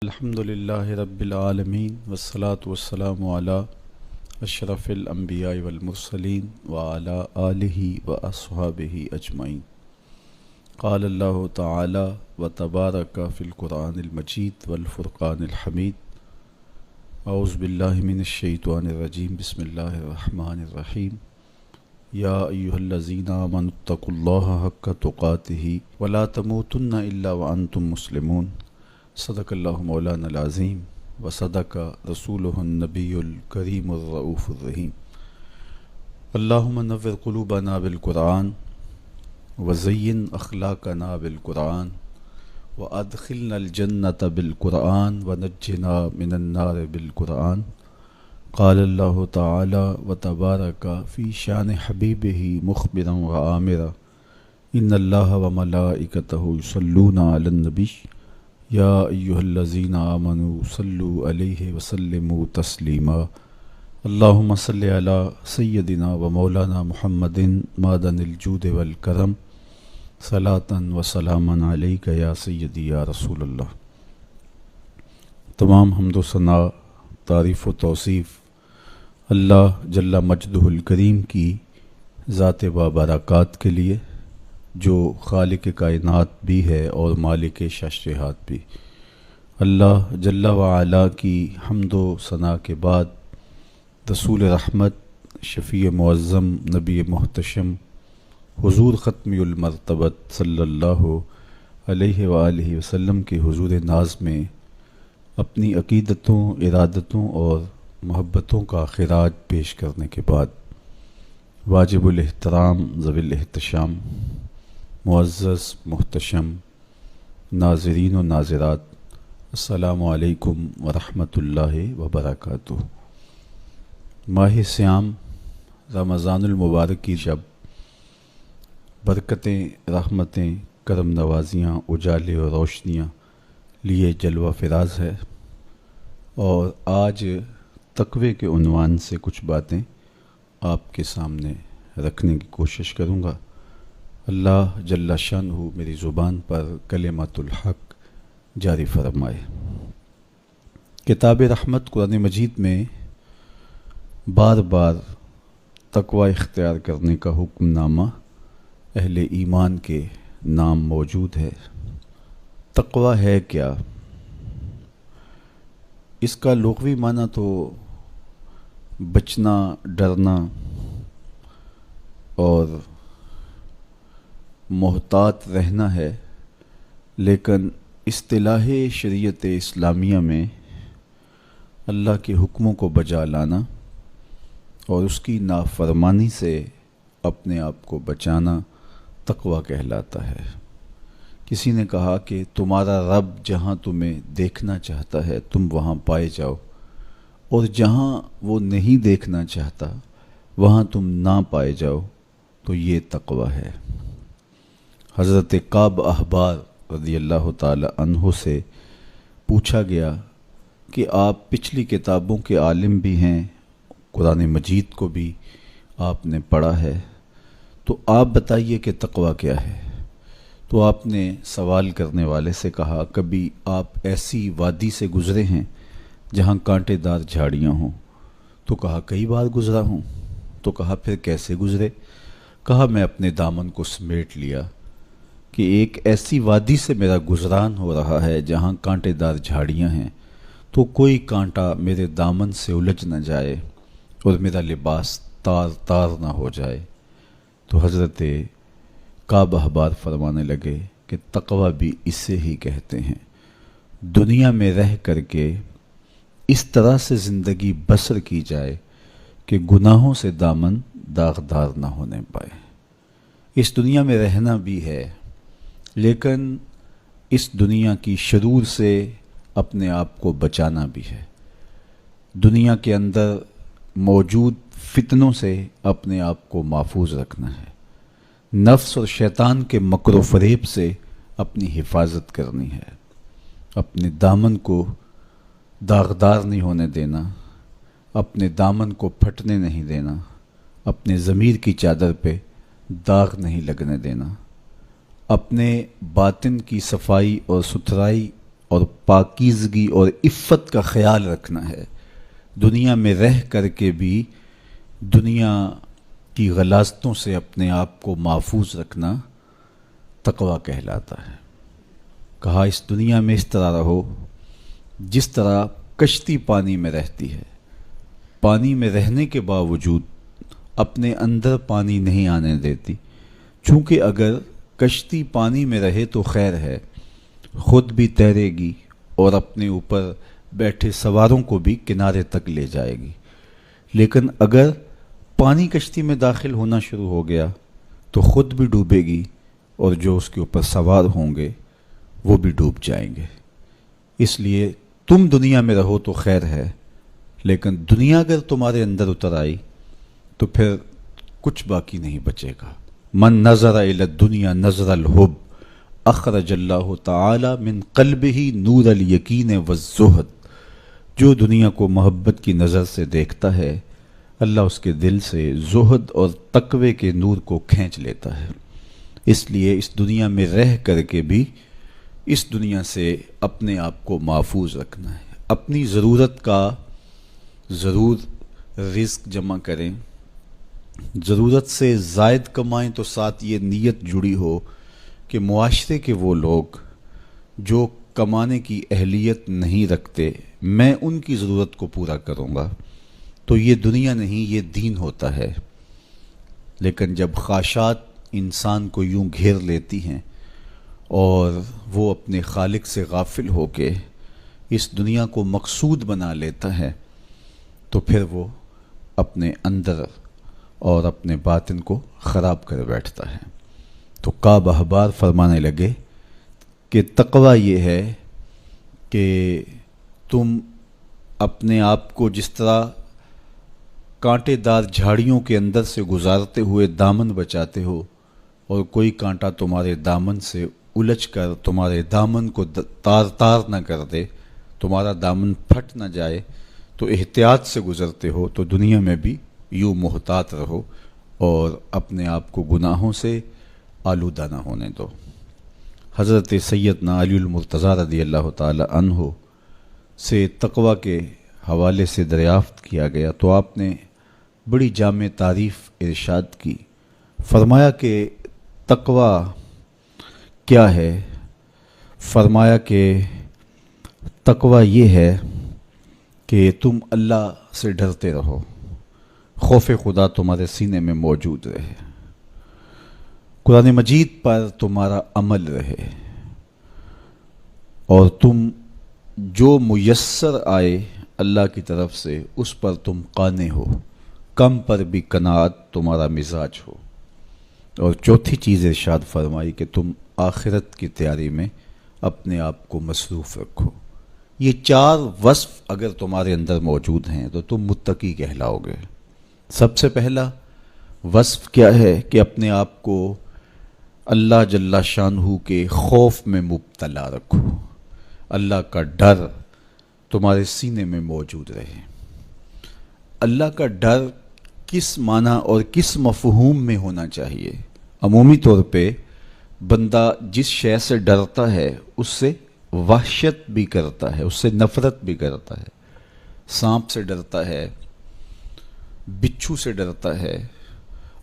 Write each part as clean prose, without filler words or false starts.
الحمد للہ رب العالمین والصلاة والسلام علی اشرف الانبیاء والمرسلین وعلی آلہ واصحابہ اجمعین۔ قال اللہ تعالی وتبارک فی القرآن المجید والفرقان الحمید۔ اعوذ باللہ من الشیطان الرجیم، بسم اللہ الرحمن الرحیم۔ یا ایہا الذین آمنوا اتقوا اللہ حق تقاتہ ولا تموتن الا وانتم مسلمون۔ صدق اللہ مولانا العظیم وصدق رسولہ النبی الکریم الرؤوف الرحیم۔ اللہم نور قلوبنا بالقرآن وزین اخلاقنا بالقرآن وادخلنا الجنة بالقرآن ونجنا من النار بالقرآن۔ قال اللہ تعالی وتبارک فی شان حبیبہ مخبرا وآمرا ان اللہ وملائکتہ یصلون علی النبی یا ایہا الذین آمنوا صلوا علیہ وسلموا تسلیما۔ اللہم صلی علی سیدنا و مولانا محمد معدن الجود والکرم صلاۃ و سلاما علیک یا سیدی یا رسول اللہ۔ تمام حمد و ثنا، تعریف و توصیف اللہ جل مجدہ الکریم کی ذات بابرکات کے لیے، جو خالق کائنات بھی ہے اور مالک ششرہات بھی۔ اللہ جل وعلا کی حمد و ثنا کے بعد رسول رحمت، شفیع معظم، نبی محتشم، حضور ختمی المرتبت صلی اللہ علیہ وآلہ وسلم کے حضور ناز میں اپنی عقیدتوں، ارادتوں اور محبتوں کا خراج پیش کرنے کے بعد واجب الاحترام، ذوی الاحتشام، معزز محتشم ناظرین و ناظرات، السلام علیکم ورحمۃ اللہ وبرکاتہ۔ ماہ سیام رمضان المبارک کی شب برکتیں، رحمتیں، کرم نوازیاں، اجالے اور روشنیاں لیے جلوہ فراز ہے، اور آج تقوی کے عنوان سے کچھ باتیں آپ کے سامنے رکھنے کی کوشش کروں گا۔ اللہ جل شانہ میری زبان پر کلمۃ الحق جاری فرمائے۔ کتاب رحمت قرآن مجید میں بار بار تقوی اختیار کرنے کا حکم نامہ اہل ایمان کے نام موجود ہے۔ تقوی ہے کیا؟ اس کا لغوی معنی تو بچنا، ڈرنا اور محتاط رہنا ہے، لیکن اصطلاح شریعت اسلامیہ میں اللہ کے حکموں کو بجا لانا اور اس کی نافرمانی سے اپنے آپ کو بچانا تقوی کہلاتا ہے۔ کسی نے کہا کہ تمہارا رب جہاں تمہیں دیکھنا چاہتا ہے تم وہاں پائے جاؤ، اور جہاں وہ نہیں دیکھنا چاہتا وہاں تم نہ پائے جاؤ، تو یہ تقوی ہے۔ حضرت کعب احبار رضی اللہ تعالی عنہ سے پوچھا گیا کہ آپ پچھلی کتابوں کے عالم بھی ہیں، قرآن مجید کو بھی آپ نے پڑھا ہے، تو آپ بتائیے کہ تقوی کیا ہے؟ تو آپ نے سوال کرنے والے سے کہا، کبھی آپ ایسی وادی سے گزرے ہیں جہاں کانٹے دار جھاڑیاں ہوں؟ تو کہا کئی بار گزرا ہوں۔ تو کہا پھر کیسے گزرے؟ کہا میں اپنے دامن کو سمیٹ لیا کہ ایک ایسی وادی سے میرا گزران ہو رہا ہے جہاں کانٹے دار جھاڑیاں ہیں، تو کوئی کانٹا میرے دامن سے الجھ نہ جائے اور میرا لباس تار تار نہ ہو جائے۔ تو حضرت کعب احبار فرمانے لگے کہ تقوی بھی اسے ہی کہتے ہیں، دنیا میں رہ کر کے اس طرح سے زندگی بسر کی جائے کہ گناہوں سے دامن داغدار نہ ہونے پائے۔ اس دنیا میں رہنا بھی ہے، لیکن اس دنیا کی شرور سے اپنے آپ کو بچانا بھی ہے، دنیا کے اندر موجود فتنوں سے اپنے آپ کو محفوظ رکھنا ہے، نفس اور شیطان کے مکر و فریب سے اپنی حفاظت کرنی ہے، اپنے دامن کو داغدار نہیں ہونے دینا، اپنے دامن کو پھٹنے نہیں دینا، اپنے ضمیر کی چادر پہ داغ نہیں لگنے دینا، اپنے باطن کی صفائی اور ستھرائی اور پاکیزگی اور عفت کا خیال رکھنا ہے، دنیا میں رہ کر کے بھی دنیا کی غلاظتوں سے اپنے آپ کو محفوظ رکھنا تقویٰ کہلاتا ہے۔ کہا اس دنیا میں اس طرح رہو جس طرح کشتی پانی میں رہتی ہے، پانی میں رہنے کے باوجود اپنے اندر پانی نہیں آنے دیتی، چونکہ اگر کشتی پانی میں رہے تو خیر ہے، خود بھی تیرے گی اور اپنے اوپر بیٹھے سواروں کو بھی کنارے تک لے جائے گی، لیکن اگر پانی کشتی میں داخل ہونا شروع ہو گیا تو خود بھی ڈوبے گی اور جو اس کے اوپر سوار ہوں گے وہ بھی ڈوب جائیں گے۔ اس لیے تم دنیا میں رہو تو خیر ہے، لیکن دنیا اگر تمہارے اندر اتر آئی تو پھر کچھ باقی نہیں بچے گا۔ من نظر الی الدنیا نظر الحب اخرج اللہ تعالی من قلبہ نور الیقین والزہد، جو دنیا کو محبت کی نظر سے دیکھتا ہے اللہ اس کے دل سے زہد اور تقوی کے نور کو کھینچ لیتا ہے۔ اس لیے اس دنیا میں رہ کر کے بھی اس دنیا سے اپنے آپ کو محفوظ رکھنا ہے، اپنی ضرورت کا ضرور رزق جمع کریں، ضرورت سے زائد کمائیں تو ساتھ یہ نیت جڑی ہو کہ معاشرے کے وہ لوگ جو کمانے کی اہلیت نہیں رکھتے میں ان کی ضرورت کو پورا کروں گا، تو یہ دنیا نہیں یہ دین ہوتا ہے۔ لیکن جب خواہشات انسان کو یوں گھیر لیتی ہیں اور وہ اپنے خالق سے غافل ہو کے اس دنیا کو مقصود بنا لیتا ہے تو پھر وہ اپنے اندر اور اپنے باطن کو خراب کر بیٹھتا ہے۔ تو کعب احبار فرمانے لگے کہ تقویٰ یہ ہے کہ تم اپنے آپ کو جس طرح کانٹے دار جھاڑیوں کے اندر سے گزارتے ہوئے دامن بچاتے ہو اور کوئی کانٹا تمہارے دامن سے الجھ کر تمہارے دامن کو تار تار نہ کر دے، تمہارا دامن پھٹ نہ جائے، تو احتیاط سے گزرتے ہو، تو دنیا میں بھی یوں محتاط رہو اور اپنے آپ کو گناہوں سے آلودہ نہ ہونے دو۔ حضرت سیدنا علی المرتضیٰ رضی اللہ تعالی عنہ سے تقویٰ کے حوالے سے دریافت کیا گیا تو آپ نے بڑی جامع تعریف ارشاد کی، فرمایا کہ تقویٰ کیا ہے؟ فرمایا کہ تقویٰ یہ ہے کہ تم اللہ سے ڈرتے رہو، خوف خدا تمہارے سینے میں موجود رہے، قرآن مجید پر تمہارا عمل رہے، اور تم جو میسر آئے اللہ کی طرف سے اس پر تم قانع ہو، کم پر بھی قناعت تمہارا مزاج ہو، اور چوتھی چیز ارشاد فرمائی کہ تم آخرت کی تیاری میں اپنے آپ کو مصروف رکھو۔ یہ چار وصف اگر تمہارے اندر موجود ہیں تو تم متقی کہلاؤ گے۔ سب سے پہلا وصف کیا ہے کہ اپنے آپ کو اللہ جل شانہ کے خوف میں مبتلا رکھو، اللہ کا ڈر تمہارے سینے میں موجود رہے۔ اللہ کا ڈر کس معنی اور کس مفہوم میں ہونا چاہیے؟ عمومی طور پہ بندہ جس شے سے ڈرتا ہے اس سے وحشت بھی کرتا ہے، اس سے نفرت بھی کرتا ہے، سانپ سے ڈرتا ہے، بچھو سے ڈرتا ہے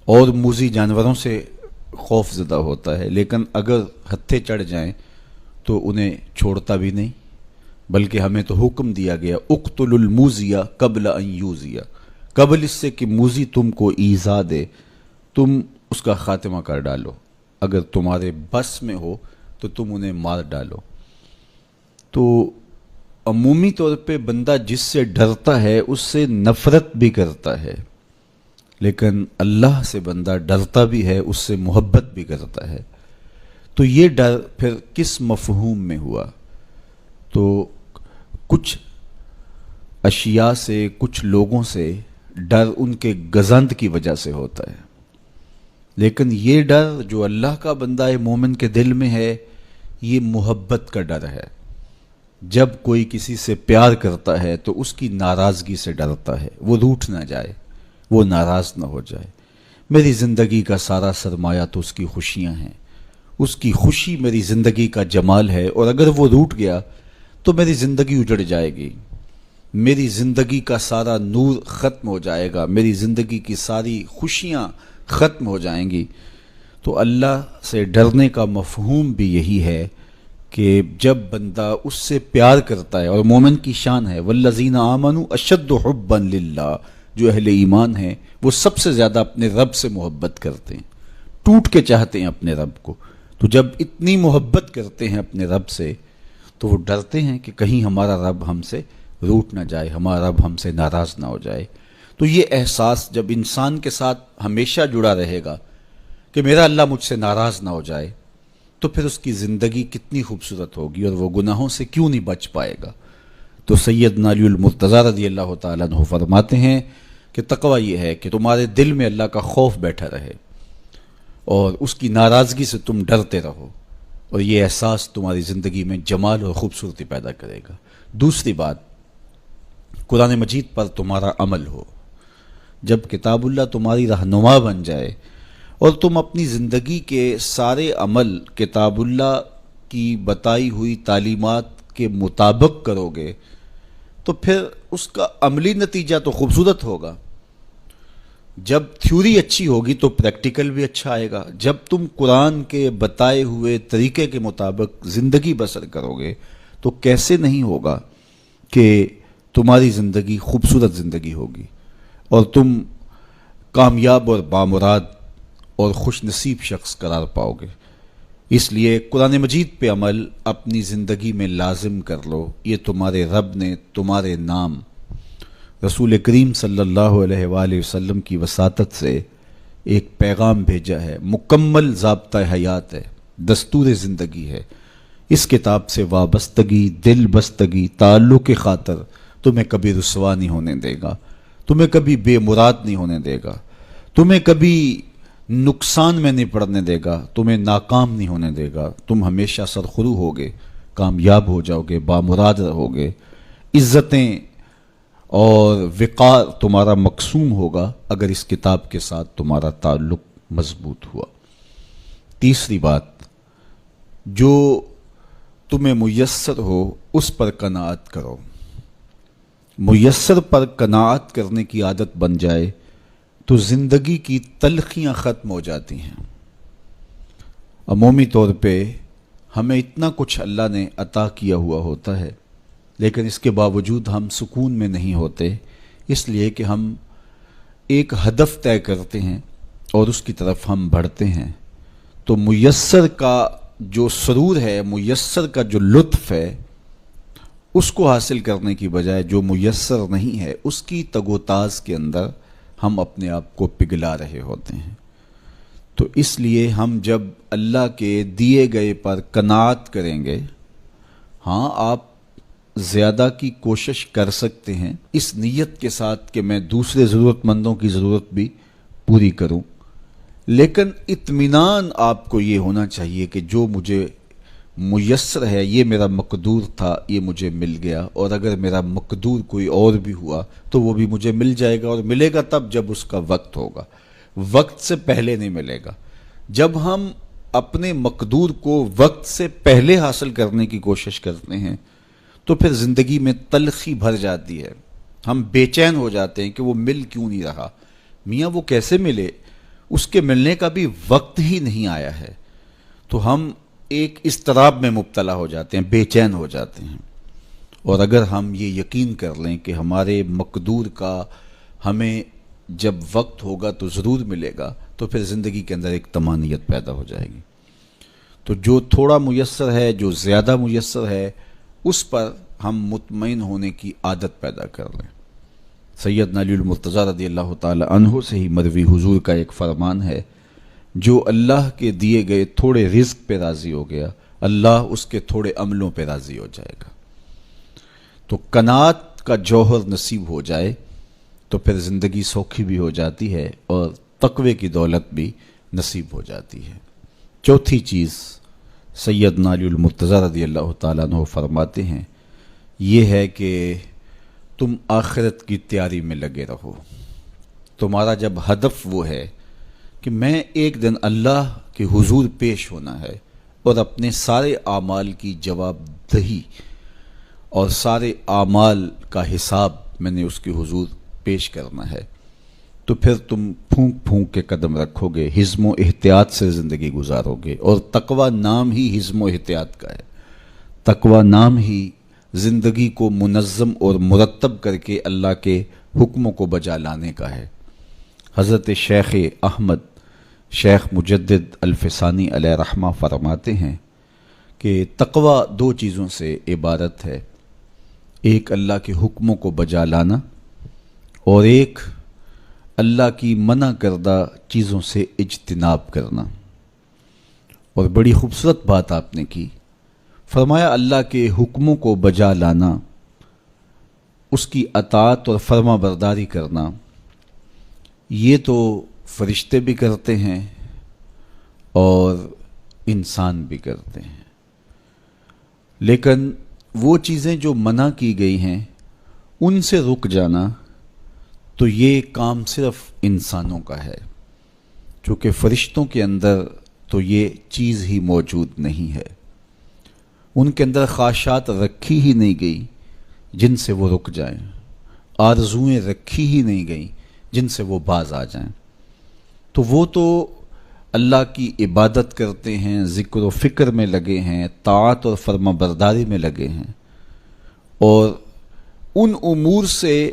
اور موذی جانوروں سے خوف زدہ ہوتا ہے، لیکن اگر ہتھے چڑھ جائیں تو انہیں چھوڑتا بھی نہیں، بلکہ ہمیں تو حکم دیا گیا اقتل الموذی قبل ان یوذی، قبل اس سے کہ موذی تم کو ایذا دے تم اس کا خاتمہ کر ڈالو، اگر تمہارے بس میں ہو تو تم انہیں مار ڈالو۔ تو عمومی طور پہ بندہ جس سے ڈرتا ہے اس سے نفرت بھی کرتا ہے، لیکن اللہ سے بندہ ڈرتا بھی ہے، اس سے محبت بھی کرتا ہے۔ تو یہ ڈر پھر کس مفہوم میں ہوا؟ تو کچھ اشیاء سے، کچھ لوگوں سے ڈر ان کے گزند کی وجہ سے ہوتا ہے، لیکن یہ ڈر جو اللہ کا بندہ مومن کے دل میں ہے یہ محبت کا ڈر ہے۔ جب کوئی کسی سے پیار کرتا ہے تو اس کی ناراضگی سے ڈرتا ہے، وہ روٹھ نہ جائے، وہ ناراض نہ ہو جائے۔ میری زندگی کا سارا سرمایہ تو اس کی خوشیاں ہیں، اس کی خوشی میری زندگی کا جمال ہے، اور اگر وہ روٹ گیا تو میری زندگی اجڑ جائے گی، میری زندگی کا سارا نور ختم ہو جائے گا، میری زندگی کی ساری خوشیاں ختم ہو جائیں گی۔ تو اللہ سے ڈرنے کا مفہوم بھی یہی ہے کہ جب بندہ اس سے پیار کرتا ہے، اور مومن کی شان ہے والذین آمنوا اشد حبا للہ، جو اہل ایمان ہیں وہ سب سے زیادہ اپنے رب سے محبت کرتے ہیں، ٹوٹ کے چاہتے ہیں اپنے رب کو۔ تو جب اتنی محبت کرتے ہیں اپنے رب سے تو وہ ڈرتے ہیں کہ کہیں ہمارا رب ہم سے روٹ نہ جائے، ہمارا رب ہم سے ناراض نہ ہو جائے۔ تو یہ احساس جب انسان کے ساتھ ہمیشہ جڑا رہے گا کہ میرا اللہ مجھ سے ناراض نہ ہو جائے، تو پھر اس کی زندگی کتنی خوبصورت ہوگی اور وہ گناہوں سے کیوں نہیں بچ پائے گا۔ تو سیدنا علی المرتضیٰ رضی اللہ تعالیٰ عنہ فرماتے ہیں کہ تقوی یہ ہے کہ تمہارے دل میں اللہ کا خوف بیٹھا رہے اور اس کی ناراضگی سے تم ڈرتے رہو، اور یہ احساس تمہاری زندگی میں جمال اور خوبصورتی پیدا کرے گا۔ دوسری بات، قرآن مجید پر تمہارا عمل ہو۔ جب کتاب اللہ تمہاری رہنما بن جائے اور تم اپنی زندگی کے سارے عمل کتاب اللہ کی بتائی ہوئی تعلیمات کے مطابق کرو گے تو پھر اس کا عملی نتیجہ تو خوبصورت ہوگا۔ جب تھیوری اچھی ہوگی تو پریکٹیکل بھی اچھا آئے گا۔ جب تم قرآن کے بتائے ہوئے طریقے کے مطابق زندگی بسر کرو گے تو کیسے نہیں ہوگا کہ تمہاری زندگی خوبصورت زندگی ہوگی اور تم کامیاب اور بامراد اور خوش نصیب شخص قرار پاؤ گے۔ اس لیے قرآن مجید پہ عمل اپنی زندگی میں لازم کر لو۔ یہ تمہارے رب نے تمہارے نام رسول کریم صلی اللہ علیہ وآلہ وسلم کی وساطت سے ایک پیغام بھیجا ہے، مکمل ضابطہ حیات ہے، دستور زندگی ہے۔ اس کتاب سے وابستگی، دل بستگی، تعلق کی خاطر تمہیں کبھی رسوا نہیں ہونے دے گا، تمہیں کبھی بے مراد نہیں ہونے دے گا، تمہیں کبھی نقصان میں نہیں پڑنے دے گا، تمہیں ناکام نہیں ہونے دے گا۔ تم ہمیشہ سرخرو ہوگے، کامیاب ہو جاؤ گے، بامراد رہو گے، عزتیں اور وقار تمہارا مقسوم ہوگا اگر اس کتاب کے ساتھ تمہارا تعلق مضبوط ہوا۔ تیسری بات، جو تمہیں میسر ہو اس پر قناعت کرو۔ میسر پر قناعت کرنے کی عادت بن جائے تو زندگی کی تلخیاں ختم ہو جاتی ہیں۔ عمومی طور پہ ہمیں اتنا کچھ اللہ نے عطا کیا ہوا ہوتا ہے، لیکن اس کے باوجود ہم سکون میں نہیں ہوتے، اس لیے کہ ہم ایک ہدف طے کرتے ہیں اور اس کی طرف ہم بڑھتے ہیں۔ تو میسر کا جو سرور ہے، میسر کا جو لطف ہے، اس کو حاصل کرنے کی بجائے جو میسر نہیں ہے اس کی تگ و تاز کے اندر ہم اپنے آپ کو پگھلا رہے ہوتے ہیں۔ تو اس لیے ہم جب اللہ کے دیے گئے پر قناعت کریں گے، ہاں آپ زیادہ کی کوشش کر سکتے ہیں اس نیت کے ساتھ کہ میں دوسرے ضرورت مندوں کی ضرورت بھی پوری کروں، لیکن اطمینان آپ کو یہ ہونا چاہیے کہ جو مجھے میسر ہے، یہ میرا مقدور تھا، یہ مجھے مل گیا، اور اگر میرا مقدور کوئی اور بھی ہوا تو وہ بھی مجھے مل جائے گا، اور ملے گا تب جب اس کا وقت ہوگا، وقت سے پہلے نہیں ملے گا۔ جب ہم اپنے مقدور کو وقت سے پہلے حاصل کرنے کی کوشش کرتے ہیں تو پھر زندگی میں تلخی بھر جاتی ہے، ہم بے چین ہو جاتے ہیں کہ وہ مل کیوں نہیں رہا، میاں وہ کیسے ملے، اس کے ملنے کا بھی وقت ہی نہیں آیا ہے۔ تو ہم ایک اضطراب میں مبتلا ہو جاتے ہیں، بے چین ہو جاتے ہیں۔ اور اگر ہم یہ یقین کر لیں کہ ہمارے مقدور کا ہمیں جب وقت ہوگا تو ضرور ملے گا، تو پھر زندگی کے اندر ایک طمانینت پیدا ہو جائے گی۔ تو جو تھوڑا میسر ہے، جو زیادہ میسر ہے، اس پر ہم مطمئن ہونے کی عادت پیدا کر لیں۔ سیدنا علی المرتضیٰ رضی اللہ تعالی عنہ سے ہی مروی حضور کا ایک فرمان ہے، جو اللہ کے دیے گئے تھوڑے رزق پہ راضی ہو گیا، اللہ اس کے تھوڑے عملوں پہ راضی ہو جائے گا۔ تو قناعت کا جوہر نصیب ہو جائے تو پھر زندگی سوکھی بھی ہو جاتی ہے اور تقوی کی دولت بھی نصیب ہو جاتی ہے۔ چوتھی چیز سیدنا علی المرتضیٰ رضی اللہ تعالیٰ عنہ فرماتے ہیں، یہ ہے کہ تم آخرت کی تیاری میں لگے رہو۔ تمہارا جب ہدف وہ ہے کہ میں ایک دن اللہ کے حضور پیش ہونا ہے اور اپنے سارے اعمال کی جواب دہی اور سارے اعمال کا حساب میں نے اس کی حضور پیش کرنا ہے، تو پھر تم پھونک پھونک کے قدم رکھو گے، حزم و احتیاط سے زندگی گزارو گے۔ اور تقوی نام ہی حزم و احتیاط کا ہے، تقوی نام ہی زندگی کو منظم اور مرتب کر کے اللہ کے حکموں کو بجا لانے کا ہے۔ حضرت شیخ احمد شیخ مجدد الفسانی علیہ رحمہ فرماتے ہیں کہ تقوی دو چیزوں سے عبارت ہے، ایک اللہ کے حکموں کو بجا لانا اور ایک اللہ کی منع کردہ چیزوں سے اجتناب کرنا۔ اور بڑی خوبصورت بات آپ نے کی، فرمایا اللہ کے حکموں کو بجا لانا، اس کی اطاعت اور فرما برداری کرنا، یہ تو فرشتے بھی کرتے ہیں اور انسان بھی کرتے ہیں، لیکن وہ چیزیں جو منع کی گئی ہیں ان سے رک جانا تو یہ کام صرف انسانوں کا ہے، چونکہ فرشتوں کے اندر تو یہ چیز ہی موجود نہیں ہے، ان کے اندر خواہشات رکھی ہی نہیں گئی جن سے وہ رک جائیں، آرزوئیں رکھی ہی نہیں گئیں جن سے وہ باز آ جائیں۔ تو وہ تو اللہ کی عبادت کرتے ہیں، ذکر و فکر میں لگے ہیں، طاعت اور فرما برداری میں لگے ہیں، اور ان امور سے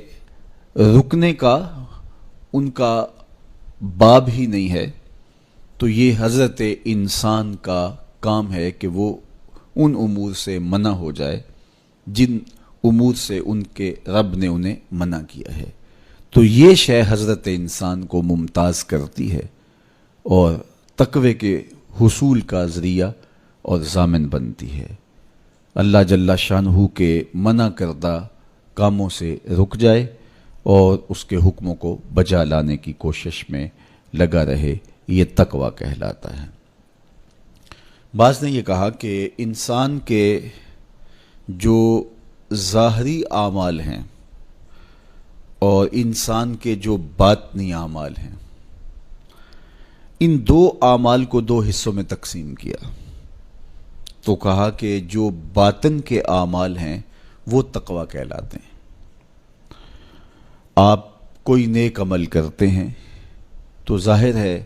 رکنے کا ان کا باب ہی نہیں ہے، تو یہ حضرت انسان کا کام ہے کہ وہ ان امور سے منع ہو جائے جن امور سے ان کے رب نے انہیں منع کیا ہے۔ تو یہ شے حضرت انسان کو ممتاز کرتی ہے اور تقوی کے حصول کا ذریعہ اور ضامن بنتی ہے۔ اللہ جل شانہ کے منع کردہ کاموں سے رک جائے اور اس کے حکموں کو بجا لانے کی کوشش میں لگا رہے، یہ تقوی کہلاتا ہے۔ بعض نے یہ کہا کہ انسان کے جو ظاہری اعمال ہیں اور انسان کے جو باطنی اعمال ہیں، ان دو اعمال کو دو حصوں میں تقسیم کیا، تو کہا کہ جو باطن کے اعمال ہیں وہ تقوی کہلاتے ہیں۔ آپ کوئی نیک عمل کرتے ہیں تو ظاہر ہے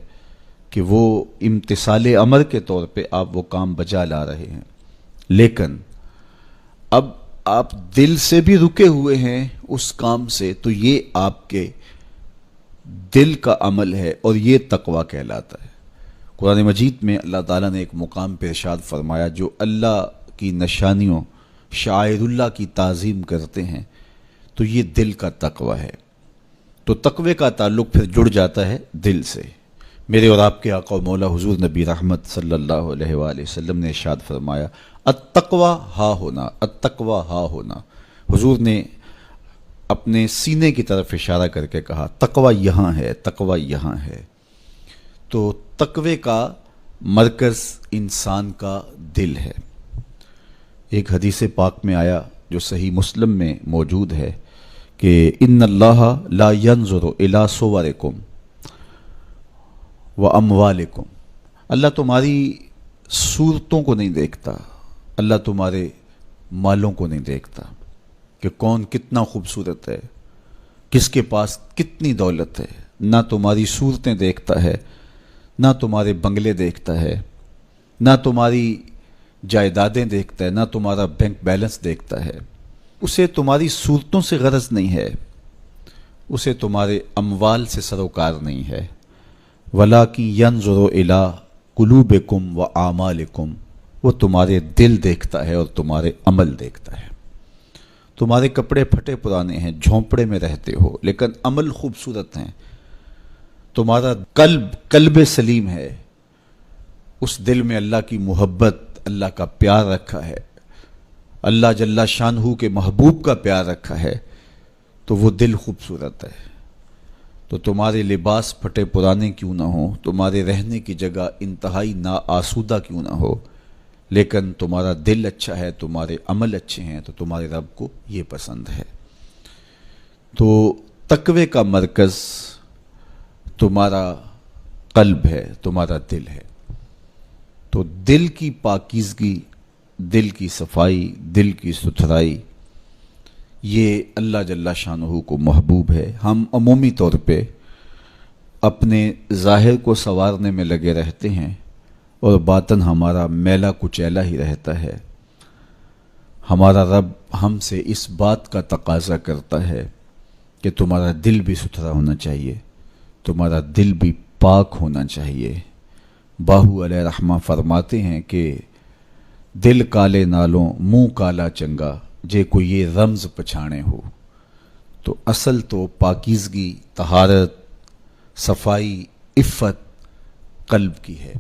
کہ وہ امتثال امر کے طور پہ آپ وہ کام بجا لا رہے ہیں، لیکن اب آپ دل سے بھی رکے ہوئے ہیں اس کام سے، تو یہ آپ کے دل کا عمل ہے اور یہ تقوی کہلاتا ہے۔ قرآن مجید میں اللہ تعالیٰ نے ایک مقام پہ ارشاد فرمایا، جو اللہ کی نشانیوں شعائر اللہ کی تعظیم کرتے ہیں تو یہ دل کا تقوی ہے۔ تو تقوی کا تعلق پھر جڑ جاتا ہے دل سے۔ میرے اور آپ کے آقا و مولا حضور نبی رحمت صلی اللہ علیہ وآلہ وسلم نے ارشاد فرمایا، التقوی ہا ہونا، التقوی ہا ہونا۔ حضور نے اپنے سینے کی طرف اشارہ کر کے کہا تقوی یہاں ہے، تقوی یہاں ہے۔ تو تقوی کا مرکز انسان کا دل ہے۔ ایک حدیث پاک میں آیا جو صحیح مسلم میں موجود ہے کہ ان اللہ لا ينظر الى صورکم واموالکم، اللہ تمہاری صورتوں کو نہیں دیکھتا، اللہ تمہارے مالوں کو نہیں دیکھتا کہ کون کتنا خوبصورت ہے، کس کے پاس کتنی دولت ہے، نہ تمہاری صورتیں دیکھتا ہے، نہ تمہارے بنگلے دیکھتا ہے، نہ تمہاری جائیدادیں دیکھتا ہے، نہ تمہارا بینک بیلنس دیکھتا ہے۔ اسے تمہاری صورتوں سے غرض نہیں ہے، اسے تمہارے اموال سے سروکار نہیں ہے، وَلَٰكِن يَنظُرُ إِلَىٰ قُلُوبِكُمْ وَأَعْمَالِكُمْ، وہ تمہارے دل دیکھتا ہے اور تمہارے عمل دیکھتا ہے۔ تمہارے کپڑے پھٹے پرانے ہیں، جھونپڑے میں رہتے ہو، لیکن عمل خوبصورت ہیں، تمہارا قلب سلیم ہے، اس دل میں اللہ کی محبت، اللہ کا پیار رکھا ہے، اللہ جل شانہ کے محبوب کا پیار رکھا ہے، تو وہ دل خوبصورت ہے۔ تو تمہارے لباس پھٹے پرانے کیوں نہ ہوں، تمہارے رہنے کی جگہ انتہائی ناآسودہ کیوں نہ ہو، لیکن تمہارا دل اچھا ہے، تمہارے عمل اچھے ہیں، تو تمہارے رب کو یہ پسند ہے۔ تو تقوی کا مرکز تمہارا قلب ہے، تمہارا دل ہے۔ تو دل کی پاکیزگی، دل کی صفائی، دل کی ستھرائی یہ اللہ جل شانہ کو محبوب ہے۔ ہم عمومی طور پہ اپنے ظاہر کو سنوارنے میں لگے رہتے ہیں اور باطن ہمارا میلا کچیلا ہی رہتا ہے۔ ہمارا رب ہم سے اس بات کا تقاضا کرتا ہے کہ تمہارا دل بھی ستھرا ہونا چاہیے، تمہارا دل بھی پاک ہونا چاہیے۔ باہو علیہ رحمہ فرماتے ہیں کہ دل کالے نالوں منہ کالا چنگا، جے کوئی یہ رمز پچھانے ہو۔ تو اصل تو پاکیزگی، طہارت، صفائی، عفت قلب کی ہے۔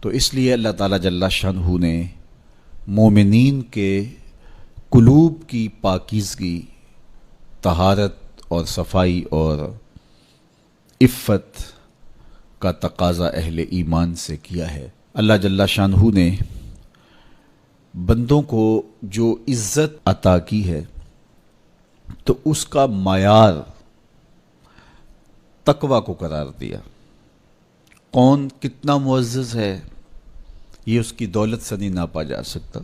تو اس لیے اللہ تعالیٰ جل شانہ نے مومنین کے قلوب کی پاکیزگی، طہارت اور صفائی اور عفت کا تقاضا اہل ایمان سے کیا ہے۔ اللہ جل شانہ نے بندوں کو جو عزت عطا کی ہے تو اس کا معیار تقوی کو قرار دیا۔ کون کتنا معزز ہے یہ اس کی دولت سے نہیں ناپا جا سکتا،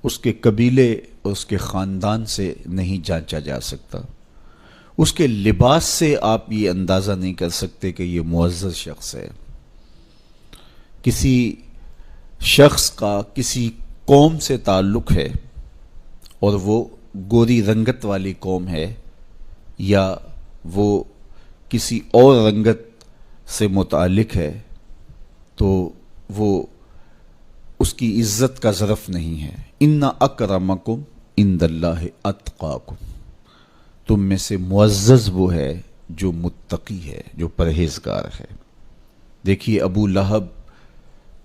اس کے قبیلے اور اس کے خاندان سے نہیں جانچا جا سکتا، اس کے لباس سے آپ یہ اندازہ نہیں کر سکتے کہ یہ معزز شخص ہے۔ کسی شخص کا کسی قوم سے تعلق ہے اور وہ گوری رنگت والی قوم ہے یا وہ کسی اور رنگت سے متعلق ہے تو وہ اس کی عزت کا ظرف نہیں ہے۔ ان اکرمکم عند اللہ اتقاکم، تم میں سے معزز وہ ہے جو متقی ہے، جو پرہیزگار ہے۔ دیکھیے ابو لہب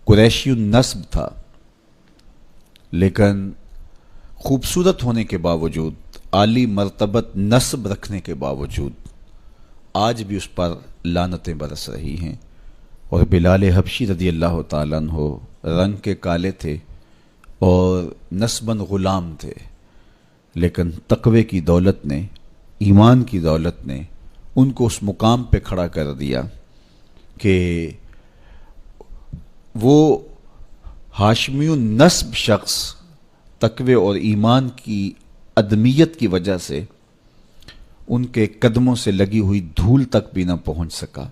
قریشی النسب تھا، لیکن خوبصورت ہونے کے باوجود، عالی مرتبت نسب رکھنے کے باوجود آج بھی اس پر لعنتیں برس رہی ہیں۔ اور بلال حبشی رضی اللہ تعالیٰ عنہ رنگ کے کالے تھے اور نسباً غلام تھے، لیکن تقوی کی دولت نے، ایمان کی دولت نے ان کو اس مقام پہ کھڑا کر دیا کہ وہ ہاشمی النسب شخص تقوی اور ایمان کی عدمیت کی وجہ سے ان کے قدموں سے لگی ہوئی دھول تک بھی نہ پہنچ سکا،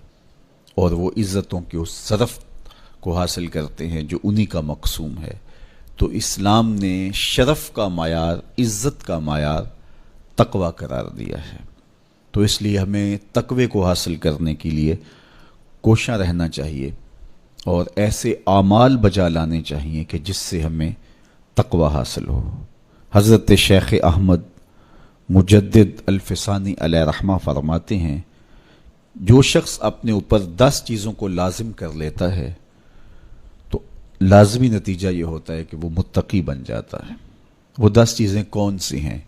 اور وہ عزتوں کے اس شرف کو حاصل کرتے ہیں جو انہی کا مقسوم ہے۔ تو اسلام نے شرف کا معیار، عزت کا معیار تقوی قرار دیا ہے۔ تو اس لیے ہمیں تقوی کو حاصل کرنے کے لیے کوشاں رہنا چاہیے اور ایسے اعمال بجا لانے چاہیے کہ جس سے ہمیں تقوی حاصل ہو۔ حضرت شیخ احمد مجدد الفسانی علیہ رحمہ فرماتے ہیں، جو شخص اپنے اوپر 10 چیزوں کو لازم کر لیتا ہے تو لازمی نتیجہ یہ ہوتا ہے کہ وہ متقی بن جاتا ہے۔ وہ 10 چیزیں کون سی ہیں؟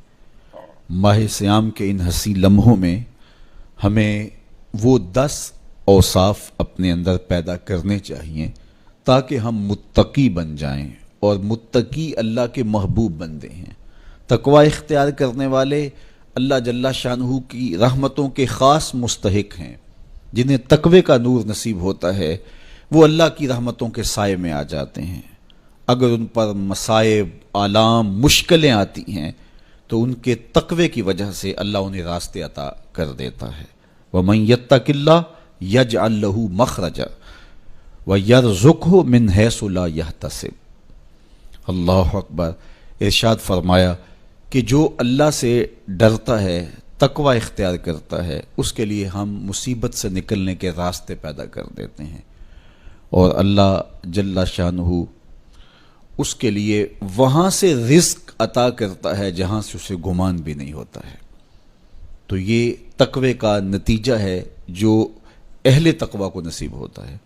ماہ صیام کے ان حسین لمحوں میں ہمیں وہ 10 اوصاف اپنے اندر پیدا کرنے چاہیے تاکہ ہم متقی بن جائیں، اور متقی اللہ کے محبوب بندے ہیں۔ تقوی اختیار کرنے والے اللہ جل شانہ کی رحمتوں کے خاص مستحق ہیں۔ جنہیں تقوی کا نور نصیب ہوتا ہے وہ اللہ کی رحمتوں کے سائے میں آ جاتے ہیں۔ اگر ان پر مصائب، آلام، مشکلیں آتی ہیں تو ان کے تقوی کی وجہ سے اللہ انہیں راستے عطا کر دیتا ہے۔ وَمَن يَتَّقِ اللَّهَ يَجْعَل لَّهُ مَخْرَجًا وَيَرْزُقْهُ مِنْ حَيْثُ لَا يَحْتَسِبُ۔ اللہ اکبر۔ ارشاد فرمایا کہ جو اللہ سے ڈرتا ہے، تقوی اختیار کرتا ہے، اس کے لیے ہم مصیبت سے نکلنے کے راستے پیدا کر دیتے ہیں، اور اللہ جل شانہ اس کے لیے وہاں سے رزق عطا کرتا ہے جہاں سے اسے گمان بھی نہیں ہوتا ہے۔ تو یہ تقوی کا نتیجہ ہے جو اہل تقوی کو نصیب ہوتا ہے۔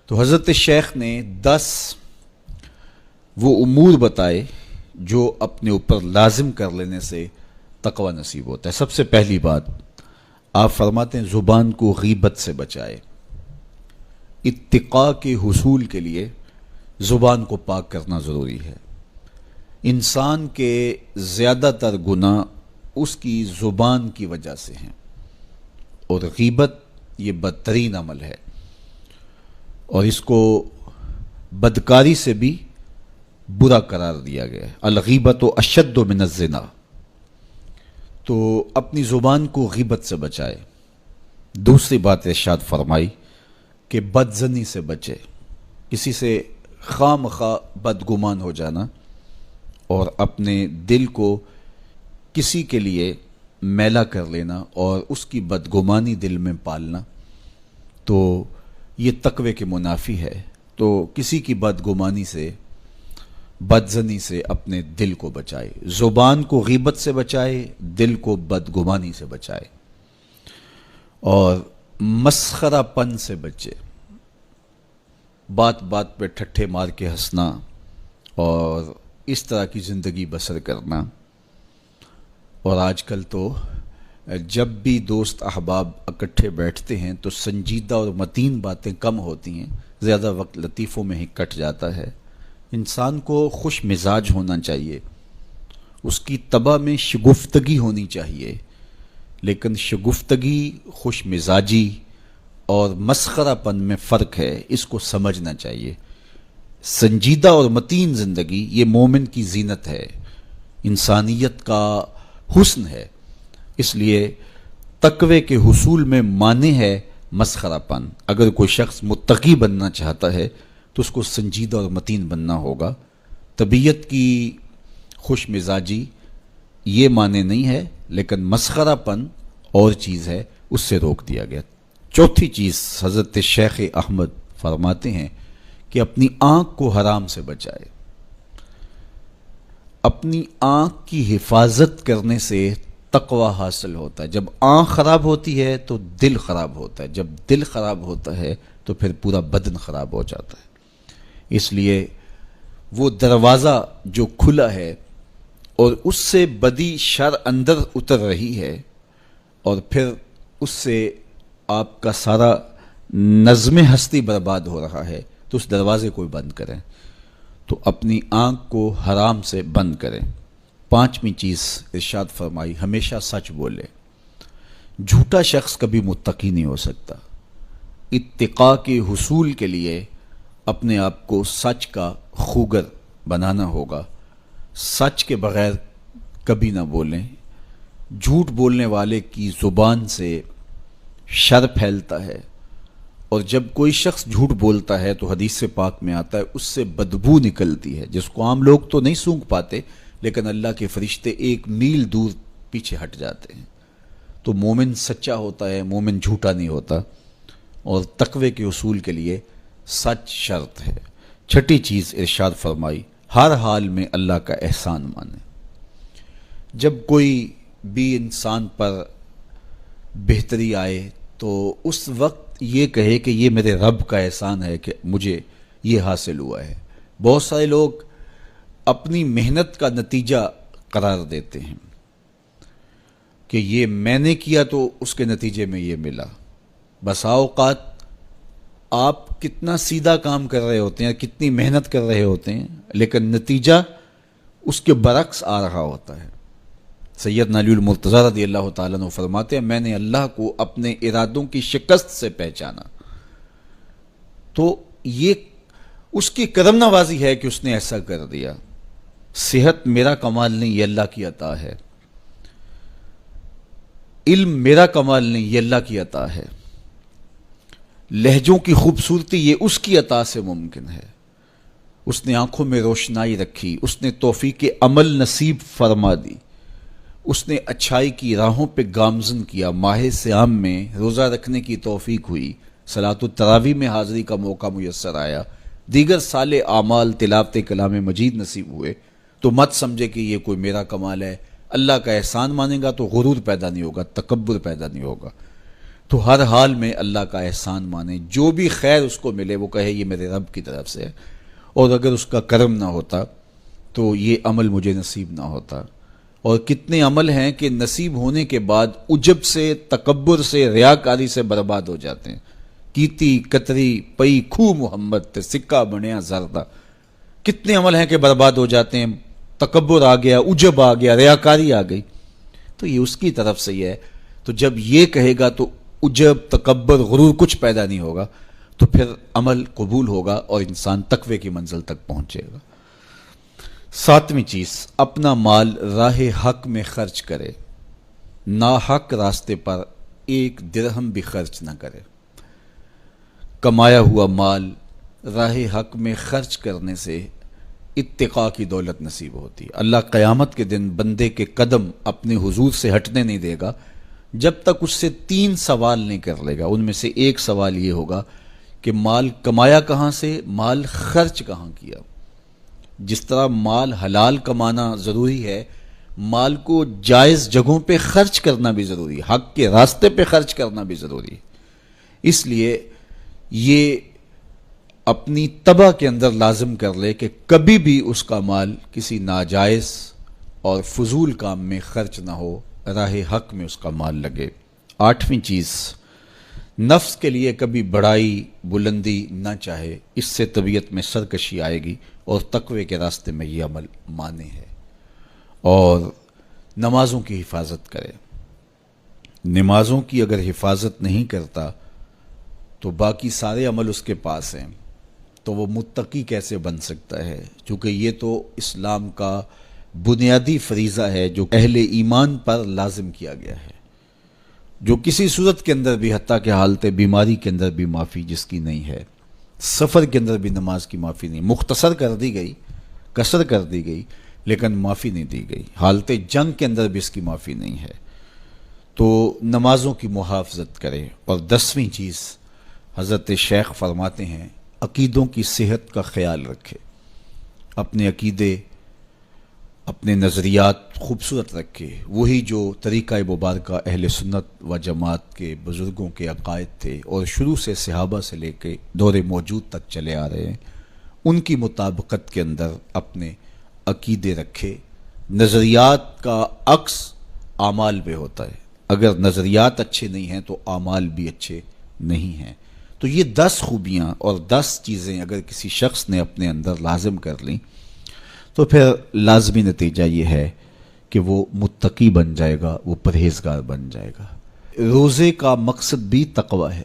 تو حضرت شیخ نے 10 وہ امور بتائے جو اپنے اوپر لازم کر لینے سے تقوی نصیب ہوتا ہے۔ سب سے پہلی بات آپ فرماتے ہیں زبان کو غیبت سے بچائے۔ اتقاء کے حصول کے لیے زبان کو پاک کرنا ضروری ہے۔ انسان کے زیادہ تر گناہ اس کی زبان کی وجہ سے ہیں، اور غیبت یہ بدترین عمل ہے، اور اس کو بدکاری سے بھی برا قرار دیا گیا ہے۔ الغیبت اشد من الزنا، تو اپنی زبان کو غیبت سے بچائے۔ دوسری بات ارشاد فرمائی کہ بدظنی سے بچے، کسی سے خواہ مخواہ بدگمان ہو جانا اور اپنے دل کو کسی کے لیے میلا کر لینا اور اس کی بدگمانی دل میں پالنا، تو یہ تقوی کے منافی ہے۔ تو کسی کی بدگمانی سے، بدظنی سے اپنے دل کو بچائے، زبان کو غیبت سے بچائے، دل کو بدگمانی سے بچائے، اور مسخرہ پن سے بچے، بات بات پہ ٹھٹھے مار کے ہنسنا اور اس طرح کی زندگی بسر کرنا۔ اور آج کل تو جب بھی دوست احباب اکٹھے بیٹھتے ہیں تو سنجیدہ اور متین باتیں کم ہوتی ہیں، زیادہ وقت لطیفوں میں ہی کٹ جاتا ہے۔ انسان کو خوش مزاج ہونا چاہیے، اس کی طبع میں شگفتگی ہونی چاہیے، لیکن شگفتگی، خوش مزاجی اور مسخرہ پن میں فرق ہے، اس کو سمجھنا چاہیے۔ سنجیدہ اور متین زندگی یہ مومن کی زینت ہے، انسانیت کا حسن ہے۔ اس لیے تقوی کے حصول میں مانع ہے مسخرہ پن۔ اگر کوئی شخص متقی بننا چاہتا ہے تو اس کو سنجیدہ اور متین بننا ہوگا۔ طبیعت کی خوش مزاجی یہ معنی نہیں ہے، لیکن مسخرہ پن اور چیز ہے، اس سے روک دیا گیا۔ چوتھی چیز حضرت شیخ احمد فرماتے ہیں کہ اپنی آنکھ کو حرام سے بچائے۔ اپنی آنکھ کی حفاظت کرنے سے تقوی حاصل ہوتا ہے۔ جب آنکھ خراب ہوتی ہے تو دل خراب ہوتا ہے، جب دل خراب ہوتا ہے تو پھر پورا بدن خراب ہو جاتا ہے۔ اس لیے وہ دروازہ جو کھلا ہے اور اس سے بدی شر اندر اتر رہی ہے اور پھر اس سے آپ کا سارا نظم ہستی برباد ہو رہا ہے، تو اس دروازے کو بند کریں، تو اپنی آنکھ کو حرام سے بند کریں۔ پانچویں چیز ارشاد فرمائی، ہمیشہ سچ بولے۔ جھوٹا شخص کبھی متقی نہیں ہو سکتا۔ اتقاء کے حصول کے لیے اپنے آپ کو سچ کا خوگر بنانا ہوگا۔ سچ کے بغیر کبھی نہ بولیں۔ جھوٹ بولنے والے کی زبان سے شر پھیلتا ہے، اور جب کوئی شخص جھوٹ بولتا ہے تو حدیث پاک میں آتا ہے اس سے بدبو نکلتی ہے، جس کو عام لوگ تو نہیں سونگھ پاتے، لیکن اللہ کے فرشتے 1 میل دور پیچھے ہٹ جاتے ہیں۔ تو مومن سچا ہوتا ہے، مومن جھوٹا نہیں ہوتا، اور تقوی کے اصول کے لیے سچ شرط ہے۔ چھٹی چیز ارشاد فرمائی، ہر حال میں اللہ کا احسان مانے۔ جب کوئی بھی انسان پر بہتری آئے تو اس وقت یہ کہے کہ یہ میرے رب کا احسان ہے کہ مجھے یہ حاصل ہوا ہے۔ بہت سارے لوگ اپنی محنت کا نتیجہ قرار دیتے ہیں کہ یہ میں نے کیا تو اس کے نتیجے میں یہ ملا۔ بسا اوقات آپ کتنا سیدھا کام کر رہے ہوتے ہیں، کتنی محنت کر رہے ہوتے ہیں، لیکن نتیجہ اس کے برعکس آ رہا ہوتا ہے۔ سیدنا علی المرتضیٰ رضی اللہ تعالیٰ عنہ فرماتے ہیں، میں نے اللہ کو اپنے ارادوں کی شکست سے پہچانا، تو یہ اس کی کرم نوازی ہے کہ اس نے ایسا کر دیا۔ صحت میرا کمال نہیں، یہ اللہ کی عطا ہے۔ علم میرا کمال نہیں، یہ اللہ کی عطا ہے۔ لہجوں کی خوبصورتی یہ اس کی عطا سے ممکن ہے۔ اس نے آنکھوں میں روشنائی رکھی، اس نے توفیق عمل نصیب فرما دی، اس نے اچھائی کی راہوں پہ گامزن کیا، ماہ صیام میں روزہ رکھنے کی توفیق ہوئی، صلاۃ التراویح میں حاضری کا موقع میسر آیا، دیگر صالح اعمال تلاوت کلام مجید نصیب ہوئے، تو مت سمجھے کہ یہ کوئی میرا کمال ہے۔ اللہ کا احسان مانے گا تو غرور پیدا نہیں ہوگا، تکبر پیدا نہیں ہوگا۔ تو ہر حال میں اللہ کا احسان مانے، جو بھی خیر اس کو ملے وہ کہے یہ میرے رب کی طرف سے ہے، اور اگر اس کا کرم نہ ہوتا تو یہ عمل مجھے نصیب نہ ہوتا۔ اور کتنے عمل ہیں کہ نصیب ہونے کے بعد عجب سے، تکبر سے، ریاکاری سے برباد ہو جاتے ہیں۔ کیتی کتری پئی کھو محمد تے سکہ بنیا زردہ، کتنے عمل ہیں کہ برباد ہو جاتے ہیں، تکبر آ گیا، عجب آ گیا، ریاکاری آ گئی، تو یہ اس کی طرف سے ہی ہے۔ تو جب یہ کہے گا تو عجب، تکبر، غرور کچھ پیدا نہیں ہوگا، تو پھر عمل قبول ہوگا اور انسان تقوی کی منزل تک پہنچے گا۔ ساتویں چیز، اپنا مال راہ حق میں خرچ کرے۔ ناحق راستے پر ایک درہم بھی خرچ نہ کرے۔ کمایا ہوا مال راہ حق میں خرچ کرنے سے اتقاء کی دولت نصیب ہوتی ہے۔ اللہ قیامت کے دن بندے کے قدم اپنے حضور سے ہٹنے نہیں دے گا جب تک اس سے 3 سوال نہیں کر لے گا۔ ان میں سے ایک سوال یہ ہوگا کہ مال کمایا کہاں سے، مال خرچ کہاں کیا۔ جس طرح مال حلال کمانا ضروری ہے، مال کو جائز جگہوں پہ خرچ کرنا بھی ضروری ہے، حق کے راستے پہ خرچ کرنا بھی ضروری ہے۔ اس لیے یہ اپنی طبع کے اندر لازم کر لے کہ کبھی بھی اس کا مال کسی ناجائز اور فضول کام میں خرچ نہ ہو، راہ حق میں اس کا مال لگے۔ 8ویں چیز، نفس کے لیے کبھی بڑائی بلندی نہ چاہے، اس سے طبیعت میں سرکشی آئے گی اور تقوی کے راستے میں یہ عمل مانے ہے۔ اور نمازوں کی حفاظت کرے۔ نمازوں کی اگر حفاظت نہیں کرتا تو باقی سارے عمل اس کے پاس ہیں، تو وہ متقی کیسے بن سکتا ہے؟ چونکہ یہ تو اسلام کا بنیادی فریضہ ہے جو اہل ایمان پر لازم کیا گیا ہے، جو کسی صورت کے اندر بھی، حتیٰ کہ حالت بیماری کے اندر بھی معافی جس کی نہیں ہے، سفر کے اندر بھی نماز کی معافی نہیں، مختصر کر دی گئی، قصر کر دی گئی، لیکن معافی نہیں دی گئی۔ حالت جنگ کے اندر بھی اس کی معافی نہیں ہے۔ تو نمازوں کی محافظت کرے۔ اور 10ویں چیز، حضرت شیخ فرماتے ہیں عقیدوں کی صحت کا خیال رکھے، اپنے عقیدے، اپنے نظریات خوبصورت رکھے، وہی جو طریقہ مبارکہ اہل سنت و جماعت کے بزرگوں کے عقائد تھے اور شروع سے صحابہ سے لے کے دور موجود تک چلے آ رہے ہیں، ان کی مطابقت کے اندر اپنے عقیدے رکھے۔ نظریات کا عکس اعمال پہ ہوتا ہے، اگر نظریات اچھے نہیں ہیں تو اعمال بھی اچھے نہیں ہیں۔ تو یہ 10 خوبیاں اور 10 چیزیں اگر کسی شخص نے اپنے اندر لازم کر لیں تو پھر لازمی نتیجہ یہ ہے کہ وہ متقی بن جائے گا، وہ پرہیزگار بن جائے گا۔ روزے کا مقصد بھی تقوی ہے،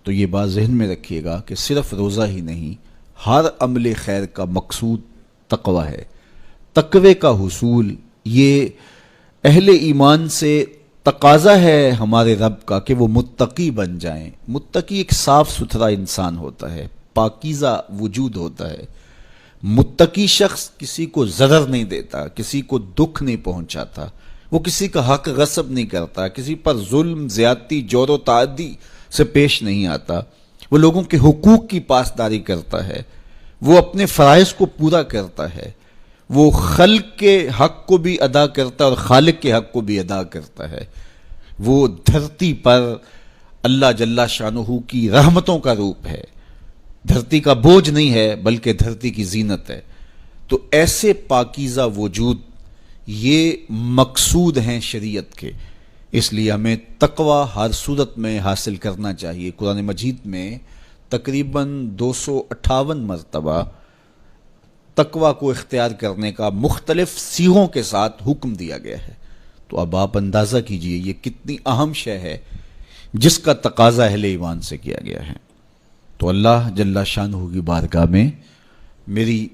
تو یہ بات ذہن میں رکھیے گا کہ صرف روزہ ہی نہیں، ہر عمل خیر کا مقصود تقوی ہے۔ تقوی کا حصول یہ اہل ایمان سے تقاضا ہے ہمارے رب کا کہ وہ متقی بن جائیں۔ متقی ایک صاف ستھرا انسان ہوتا ہے، پاکیزہ وجود ہوتا ہے۔ متقی شخص کسی کو ضرر نہیں دیتا، کسی کو دکھ نہیں پہنچاتا، وہ کسی کا حق غصب نہیں کرتا، کسی پر ظلم، زیادتی، جور و تعدی سے پیش نہیں آتا، وہ لوگوں کے حقوق کی پاسداری کرتا ہے، وہ اپنے فرائض کو پورا کرتا ہے، وہ خلق کے حق کو بھی ادا کرتا ہے اور خالق کے حق کو بھی ادا کرتا ہے۔ وہ دھرتی پر اللہ جل شانہ کی رحمتوں کا روپ ہے، دھرتی کا بوجھ نہیں ہے بلکہ دھرتی کی زینت ہے۔ تو ایسے پاکیزہ وجود یہ مقصود ہیں شریعت کے، اس لیے ہمیں تقوی ہر صورت میں حاصل کرنا چاہیے۔ قرآن مجید میں تقریباً 258 مرتبہ تقوی کو اختیار کرنے کا مختلف صیغوں کے ساتھ حکم دیا گیا ہے۔ تو اب آپ اندازہ کیجئے یہ کتنی اہم شے ہے جس کا تقاضا اہل ایمان سے کیا گیا ہے۔ تو اللہ جل شانہ کی بارگاہ میں میری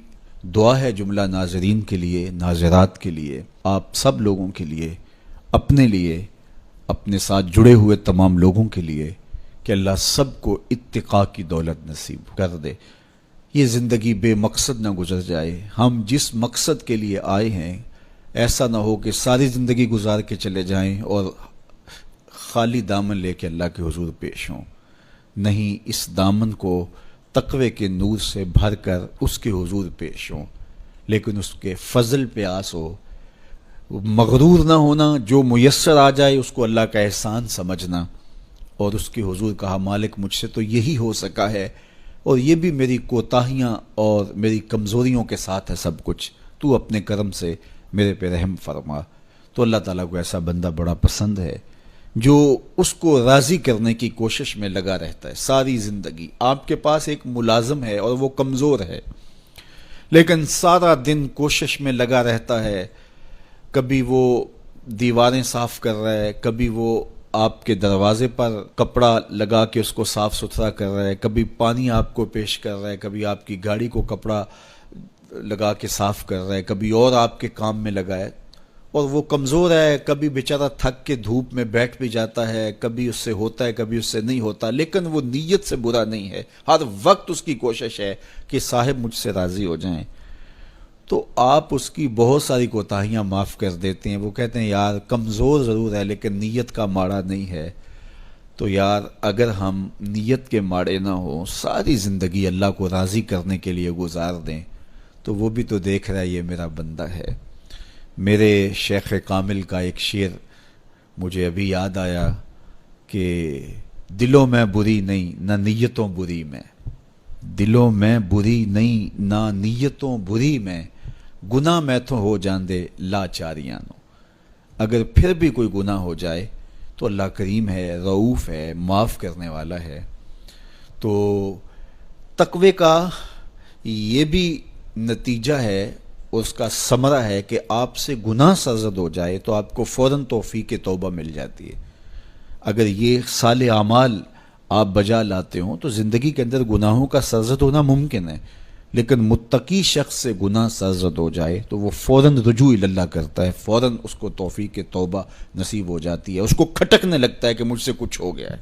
دعا ہے جملہ ناظرین کے لیے، ناظرات کے لیے، آپ سب لوگوں کے لیے، اپنے لیے، اپنے ساتھ جڑے ہوئے تمام لوگوں کے لیے کہ اللہ سب کو اتقاء کی دولت نصیب کر دے۔ یہ زندگی بے مقصد نہ گزر جائے۔ ہم جس مقصد کے لیے آئے ہیں ایسا نہ ہو کہ ساری زندگی گزار کے چلے جائیں اور خالی دامن لے کے اللہ کے حضور پیش ہوں۔ نہیں، اس دامن کو تقوی کے نور سے بھر کر اس کے حضور پیش ہوں، لیکن اس کے فضل پہ آس ہو، مغرور نہ ہونا، جو میسر آ جائے اس کو اللہ کا احسان سمجھنا، اور اس کے حضور کہا مالک مجھ سے تو یہی ہو سکا ہے، اور یہ بھی میری کوتاہیاں اور میری کمزوریوں کے ساتھ ہے سب کچھ، تو اپنے کرم سے میرے پہ رحم فرما۔ تو اللہ تعالیٰ کو ایسا بندہ بڑا پسند ہے جو اس کو راضی کرنے کی کوشش میں لگا رہتا ہے ساری زندگی۔ آپ کے پاس ایک ملازم ہے اور وہ کمزور ہے، لیکن سارا دن کوشش میں لگا رہتا ہے، کبھی وہ دیواریں صاف کر رہا ہے، کبھی وہ آپ کے دروازے پر کپڑا لگا کے اس کو صاف ستھرا کر رہا ہے، کبھی پانی آپ کو پیش کر رہا ہے، کبھی آپ کی گاڑی کو کپڑا لگا کے صاف کر رہا ہے، کبھی اور آپ کے کام میں لگا ہے، اور وہ کمزور ہے، کبھی بیچارہ تھک کے دھوپ میں بیٹھ بھی جاتا ہے، کبھی اس سے ہوتا ہے کبھی اس سے نہیں ہوتا، لیکن وہ نیت سے برا نہیں ہے، ہر وقت اس کی کوشش ہے کہ صاحب مجھ سے راضی ہو جائیں، تو آپ اس کی بہت ساری کوتاہیاں معاف کر دیتے ہیں۔ وہ کہتے ہیں یار کمزور ضرور ہے لیکن نیت کا ماڑا نہیں ہے۔ تو یار اگر ہم نیت کے ماڑے نہ ہوں، ساری زندگی اللہ کو راضی کرنے کے لیے گزار دیں، تو وہ بھی تو دیکھ رہا ہے یہ میرا بندہ ہے۔ میرے شیخ کامل کا ایک شعر مجھے ابھی یاد آیا کہ دلوں میں بری نہیں نہ نیتوں بری میں، دلوں میں بری نہیں نہ نیتوں بری میں، گناہ میں تو ہو جاندے لاچاریاں نو۔ اگر پھر بھی کوئی گناہ ہو جائے تو اللہ کریم ہے، رؤوف ہے، معاف کرنے والا ہے۔ تو تقوی کا یہ بھی نتیجہ ہے، اس کا ثمرہ ہے کہ آپ سے گناہ سرزد ہو جائے تو آپ کو فوراً توفیق توبہ مل جاتی ہے۔ اگر یہ صالح اعمال آپ بجا لاتے ہوں تو زندگی کے اندر گناہوں کا سرزد ہونا ممکن ہے، لیکن متقی شخص سے گناہ سرزد ہو جائے تو وہ فوراً رجوع اللہ کرتا ہے، فوراً اس کو توفیق توبہ نصیب ہو جاتی ہے، اس کو کھٹکنے لگتا ہے کہ مجھ سے کچھ ہو گیا ہے،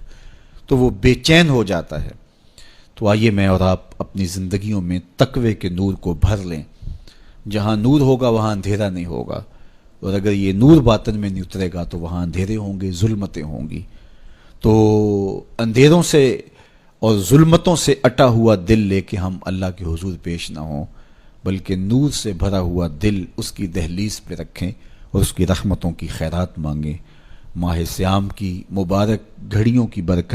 تو وہ بے چین ہو جاتا ہے۔ تو آئیے میں اور آپ اپنی زندگیوں میں تقوی کے نور کو بھر لیں۔ جہاں نور ہوگا وہاں اندھیرا نہیں ہوگا، اور اگر یہ نور باطن میں نہیں اترے گا تو وہاں اندھیرے ہوں گے، ظلمتیں ہوں گی۔ تو اندھیروں سے اور ظلمتوں سے اٹا ہوا دل لے کے ہم اللہ کے حضور پیش نہ ہوں، بلکہ نور سے بھرا ہوا دل اس کی دہلیز پہ رکھیں اور اس کی رحمتوں کی خیرات مانگیں۔ ماہ سیام کی مبارک گھڑیوں کی برکت